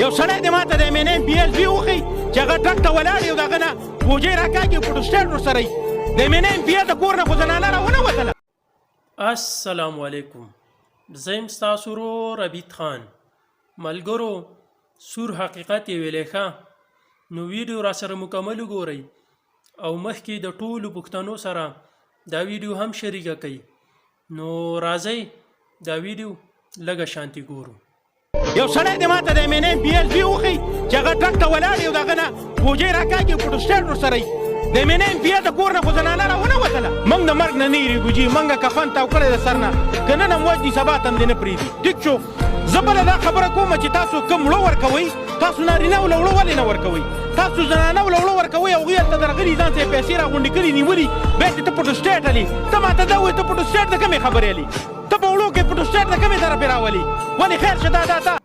یو سړی دې ماته د MNM PSB وښي چې هغه ټرک ته ولاړ یو د هغه نه بوجۍ راکاږي فوټوسټیټ ورسره وي د MNM PS د کور نه خو زنانه راونه وتله. السلام علیکم، زه یم ستاسو ورور عبید خان. ملګرو سور حقیقت یې ویلی ښه، نو ویډیو را سره مکمل وګورئ او مخکې د ټولو پښتنو سره دا ویډیو هم شریکه کړئ. نو راځئ دا ویډیو لږه شانتي ګورو. یو سړی دې ماته د MNM PSB وښي چې هغه ټرک ته ولاړ یو د هغه نه بوجۍ راکاږي فوټوسټیټ ورسره وي د MNM PS د کور نه خو زنانه راونه وتله. موږ د مرګ نه نه یېرېږو جي، موږ کفن تاو کړی د سر نه، که نن هم وژني سبا ته هم دې نه پرېږدي. ټیک شو، زه بله دا خبره کوم چې تاسو کوم وړو ورکوئ، تاسو نارینهو له وړو ولې نه ورکوئ؟ تاسو زنانهو له وړو ورکوئ او هغوی هلته درغلي ځان ته یې پیسې راغونډې کړي نیولي، بیا چې ته فوټوسټیټ هلې. ته ماته دا ووایې ته فوټوسټیټ د کومې خبرې هلې؟ ته په وړو کې فوټوسټیټ د کومې طرفې راولې؟ ولې خیر شه دا